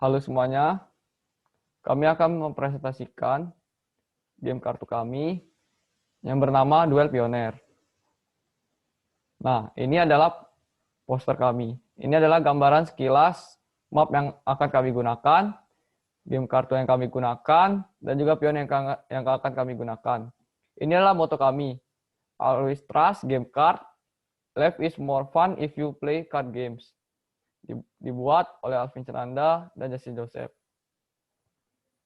Halo semuanya, kami akan mempresentasikan game kartu kami yang bernama Duel Pioneer. Nah, ini adalah poster kami. Ini adalah gambaran sekilas map yang akan kami gunakan, game kartu yang kami gunakan, dan juga pion yang akan kami gunakan. Ini adalah moto kami, always trust game card, life is more fun if you play card games. Dibuat oleh Alvin Cenanda dan Justin Joseph.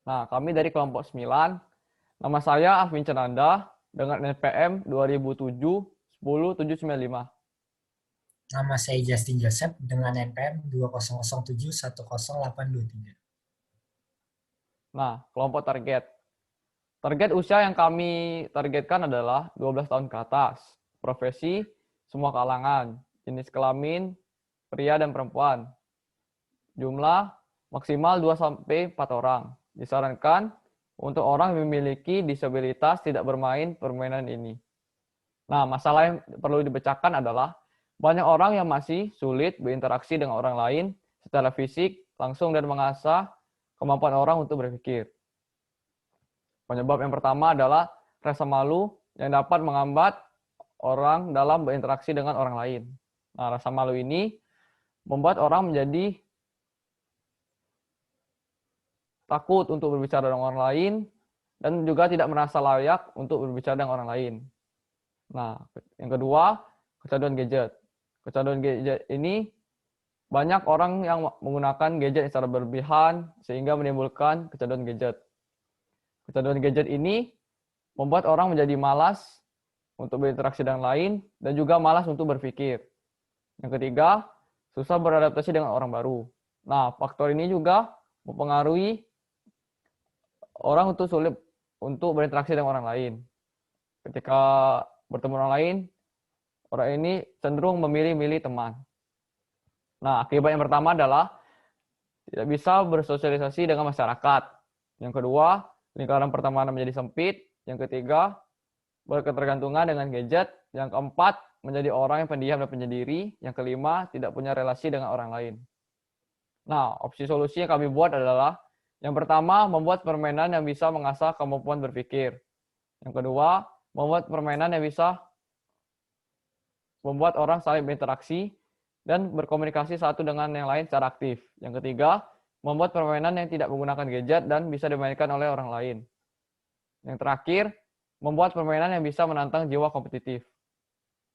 Nah, kami dari kelompok 9. Nama saya Alvin Cenanda dengan NPM 2007 10795. Nama saya Justin Joseph dengan NPM 2007108823. Nah, kelompok target. Target usia yang kami targetkan adalah 12 tahun ke atas. Profesi, semua kalangan. Jenis kelamin, pria dan perempuan. Jumlah maksimal 2-4 orang. Disarankan untuk orang yang memiliki disabilitas tidak bermain permainan ini. Nah, masalah yang perlu dibacakan adalah banyak orang yang masih sulit berinteraksi dengan orang lain secara fisik, langsung dan mengasah kemampuan orang untuk berpikir. Penyebab yang pertama adalah rasa malu yang dapat menghambat orang dalam berinteraksi dengan orang lain. Nah, rasa malu ini membuat orang menjadi takut untuk berbicara dengan orang lain dan juga tidak merasa layak untuk berbicara dengan orang lain. Nah, yang kedua, kecanduan gadget. Kecanduan gadget ini banyak orang yang menggunakan gadget secara berlebihan sehingga menimbulkan kecanduan gadget. Kecanduan gadget ini membuat orang menjadi malas untuk berinteraksi dengan lain dan juga malas untuk berpikir. Yang ketiga, susah beradaptasi dengan orang baru. Nah, faktor ini juga mempengaruhi orang untuk sulit untuk berinteraksi dengan orang lain. Ketika bertemu orang lain, orang ini cenderung memilih-milih teman. Nah, akibat yang pertama adalah tidak bisa bersosialisasi dengan masyarakat. Yang kedua, lingkaran pertemanan menjadi sempit. Yang ketiga, berketergantungan dengan gadget. Yang keempat, menjadi orang yang pendiam dan penyendiri. Yang kelima, tidak punya relasi dengan orang lain. Nah, opsi solusi yang kami buat adalah yang pertama, membuat permainan yang bisa mengasah kemampuan berpikir. Yang kedua, membuat permainan yang bisa membuat orang saling berinteraksi dan berkomunikasi satu dengan yang lain secara aktif. Yang ketiga, membuat permainan yang tidak menggunakan gadget dan bisa dimainkan oleh orang lain. Yang terakhir, membuat permainan yang bisa menantang jiwa kompetitif.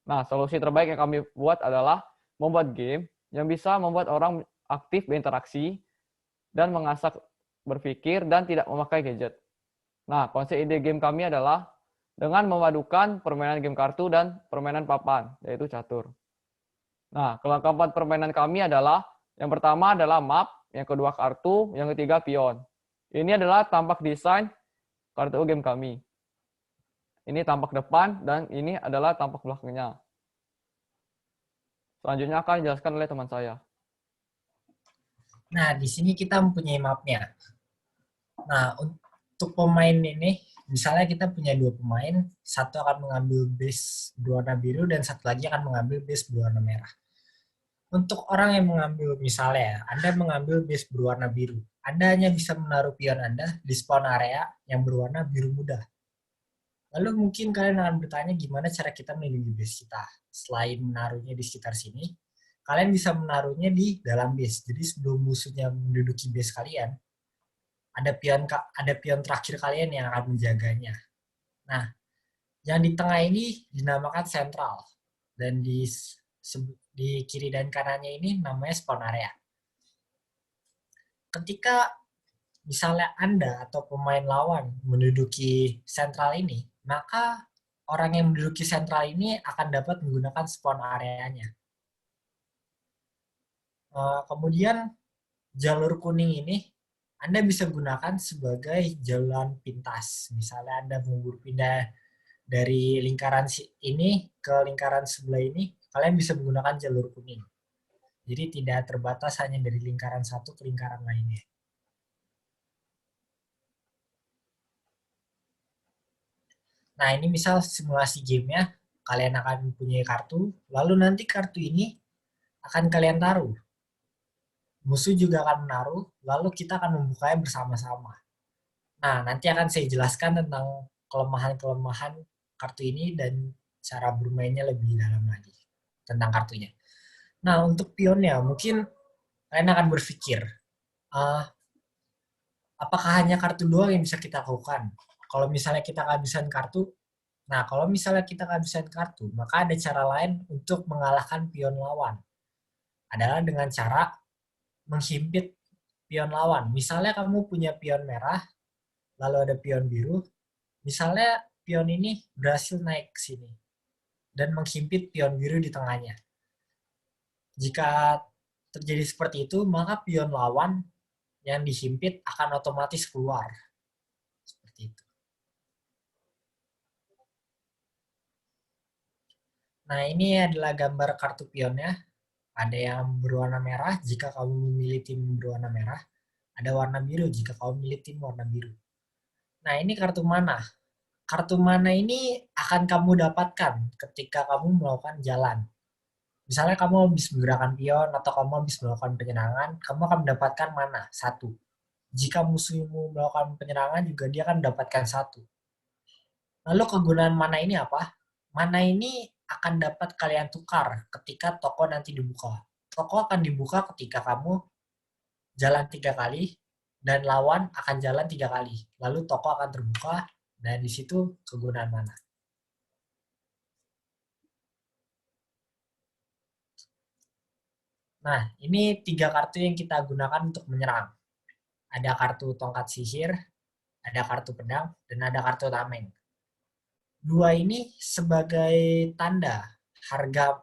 Nah, solusi terbaik yang kami buat adalah membuat game yang bisa membuat orang aktif berinteraksi dan mengasah berpikir dan tidak memakai gadget. Nah, konsep ide game kami adalah dengan memadukan permainan game kartu dan permainan papan, yaitu catur. Nah, kelengkapan permainan kami adalah yang pertama adalah map, yang kedua kartu, yang ketiga pion. Ini adalah tampak desain kartu game kami. Ini tampak depan dan ini adalah tampak belakangnya. Selanjutnya akan dijelaskan oleh teman saya. Nah, di sini kita mempunyai mapnya. Nah, untuk pemain ini, misalnya kita punya 2 pemain, satu akan mengambil base berwarna biru dan satu lagi akan mengambil base berwarna merah. Untuk orang yang mengambil, misalnya Anda mengambil base berwarna biru, Anda hanya bisa menaruh pion Anda di spawn area yang berwarna biru muda. Lalu mungkin kalian akan bertanya gimana cara kita melindungi base kita. Selain menaruhnya di sekitar sini, kalian bisa menaruhnya di dalam base. Jadi sebelum musuhnya menduduki base kalian, ada pion terakhir kalian yang akan menjaganya. Nah, yang di tengah ini dinamakan sentral dan di kiri dan kanannya ini namanya spawn area. Ketika misalnya Anda atau pemain lawan menduduki sentral ini, maka orang yang menduduki sentral ini akan dapat menggunakan spawn areanya. Kemudian jalur kuning ini Anda bisa gunakan sebagai jalan pintas. Misalnya Anda mau berpindah dari lingkaran ini ke lingkaran sebelah ini, kalian bisa menggunakan jalur kuning. Jadi tidak terbatas hanya dari lingkaran satu ke lingkaran lainnya. Nah, ini misal simulasi gamenya, kalian akan mempunyai kartu, lalu nanti kartu ini akan kalian taruh. musuh juga akan menaruh, lalu kita akan membukanya bersama-sama. Nah, nanti akan saya jelaskan tentang kelemahan-kelemahan kartu ini dan cara bermainnya lebih dalam lagi tentang kartunya. Nah, untuk pionnya, mungkin kalian akan berpikir, uh, apakah hanya kartu doang yang bisa kita lakukan? Kalau misalnya kita kehabisan kartu, nah kalau misalnya kita kehabisan kartu, maka ada cara lain untuk mengalahkan pion lawan. Adalah dengan cara menghimpit pion lawan. Misalnya kamu punya pion merah, lalu ada pion biru, misalnya pion ini berhasil naik ke sini dan menghimpit pion biru di tengahnya. Jika terjadi seperti itu, maka pion lawan yang dihimpit akan otomatis keluar. Seperti itu. Nah, ini adalah gambar kartu pionnya. Ada yang berwarna merah jika kamu memilih tim berwarna merah. Ada warna biru jika kamu memilih tim warna biru. Nah, ini kartu mana? Kartu mana ini akan kamu dapatkan ketika kamu melakukan jalan. Misalnya kamu habis menggerakkan pion atau kamu habis melakukan penyerangan, kamu akan mendapatkan mana? Satu. Jika musuhmu melakukan penyerangan juga dia akan mendapatkan satu. Lalu kegunaan mana ini apa? Mana ini akan dapat kalian tukar ketika toko nanti dibuka. Toko akan dibuka ketika kamu jalan 3 kali dan lawan akan jalan 3 kali. Lalu toko akan terbuka dan di situ kegunaan mana. Nah, ini 3 kartu yang kita gunakan untuk menyerang. Ada kartu tongkat sihir, ada kartu pedang, dan ada kartu tameng. 2 ini sebagai tanda harga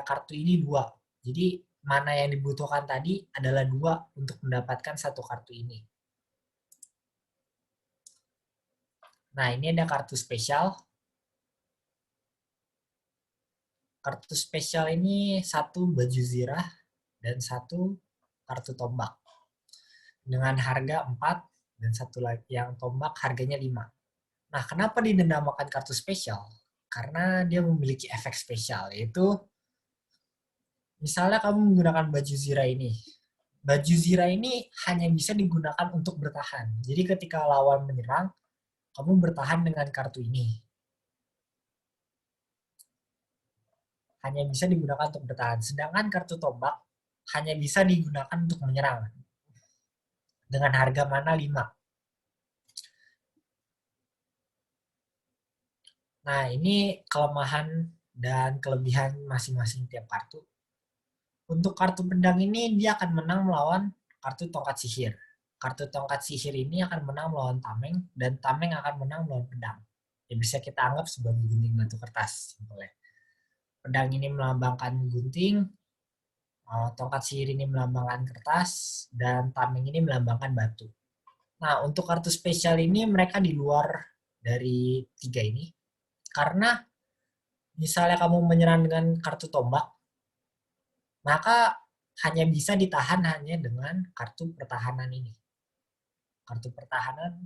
kartu ini 2. Jadi mana yang dibutuhkan tadi adalah 2 untuk mendapatkan satu kartu ini. Nah, ini ada kartu spesial. Kartu spesial ini 1 baju zirah dan 1 kartu tombak. Dengan harga 4 dan 1 lagi yang tombak harganya 5. Nah, kenapa dinamakan kartu spesial? Karena dia memiliki efek spesial, yaitu misalnya kamu menggunakan baju zirah ini. Baju zirah ini hanya bisa digunakan untuk bertahan. Jadi ketika lawan menyerang, kamu bertahan dengan kartu ini. Hanya bisa digunakan untuk bertahan. Sedangkan kartu tombak hanya bisa digunakan untuk menyerang. Dengan harga mana 5. Nah, ini kelemahan dan kelebihan masing-masing tiap kartu. Untuk kartu pedang ini, dia akan menang melawan kartu tongkat sihir. Kartu tongkat sihir ini akan menang melawan tameng, dan tameng akan menang melawan pedang. Ya, bisa kita anggap sebagai gunting batu kertas. Simpelnya. Pedang ini melambangkan gunting, tongkat sihir ini melambangkan kertas, dan tameng ini melambangkan batu. Nah, untuk kartu spesial ini mereka di luar dari 3 ini. Karena misalnya kamu menyerang dengan kartu tombak, maka hanya bisa ditahan hanya dengan kartu pertahanan ini. Kartu pertahanan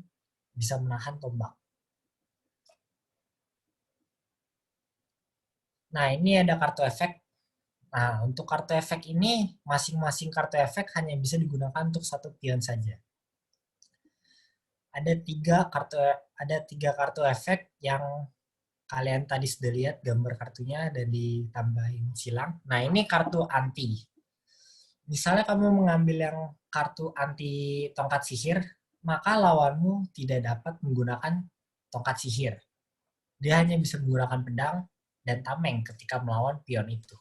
bisa menahan tombak. Nah, ini ada kartu efek. Nah, untuk kartu efek ini, masing-masing kartu efek hanya bisa digunakan untuk satu pion saja. Ada tiga kartu efek yang kalian tadi sudah lihat gambar kartunya dan ditambahin silang. Nah, ini kartu anti. Misalnya kamu mengambil yang kartu anti tongkat sihir, maka lawanmu tidak dapat menggunakan tongkat sihir. Dia hanya bisa menggunakan pedang dan tameng ketika melawan pion itu.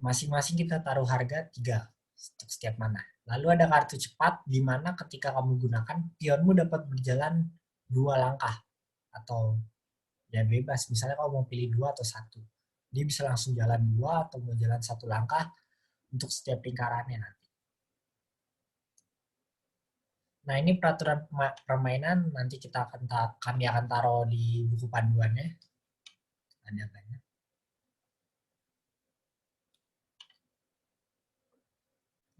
Masing-masing kita taruh harga 3 untuk setiap mana. Lalu ada kartu cepat, di mana ketika kamu gunakan, pionmu dapat berjalan 2 langkah. Atau ya bebas, misalnya kamu mau pilih 2 atau 1. Dia bisa langsung jalan 2 atau mau jalan 1 langkah untuk setiap lingkarannya nanti. Nah, ini peraturan permainan nanti kami akan taruh di buku panduannya. Ada banyak.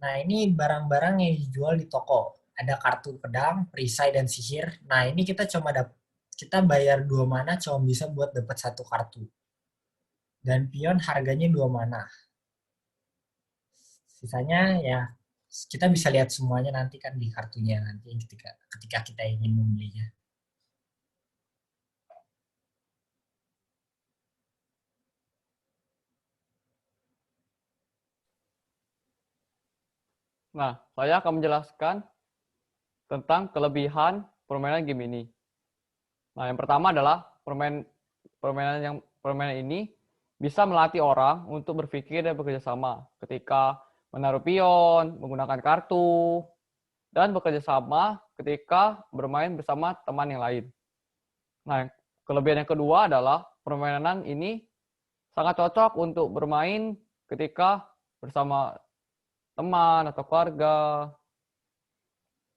Nah, ini barang-barang yang dijual di toko. Ada kartu pedang, perisai, dan sihir. Nah, ini kita bayar 2 mana cuma bisa buat dapat 1 kartu. Dan pion harganya 2 mana. Sisanya ya kita bisa lihat semuanya nanti kan di kartunya nanti ketika kita ingin membelinya. Nah, saya akan menjelaskan tentang kelebihan permainan game ini. Nah, yang pertama adalah permainan ini bisa melatih orang untuk berpikir dan bekerja sama ketika menaruh pion, menggunakan kartu, dan bekerja sama ketika bermain bersama teman yang lain. Nah, kelebihan yang kedua adalah permainan ini sangat cocok untuk bermain ketika bersama teman atau keluarga.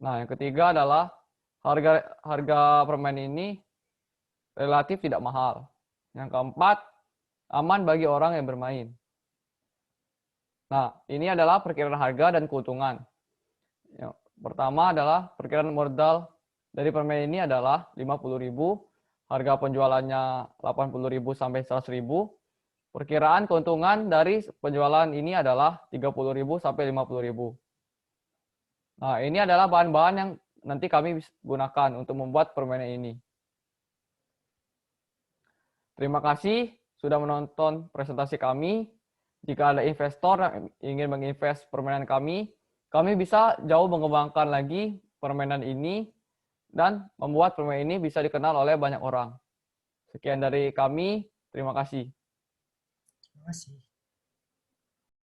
Nah, yang ketiga adalah harga harga permen ini relatif tidak mahal. Yang keempat, aman bagi orang yang bermain. Nah, ini adalah perkiraan harga dan keuntungan. Yang pertama adalah perkiraan modal dari permen ini adalah 50.000, harga penjualannya 80.000 sampai 100.000. Perkiraan keuntungan dari penjualan ini adalah 30.000 sampai 50.000. Nah, ini adalah bahan-bahan yang nanti kami gunakan untuk membuat permainan ini. Terima kasih sudah menonton presentasi kami. Jika ada investor yang ingin menginvest permainan kami bisa jauh mengembangkan lagi permainan ini dan membuat permainan ini bisa dikenal oleh banyak orang. Sekian dari kami, terima kasih. Terima kasih.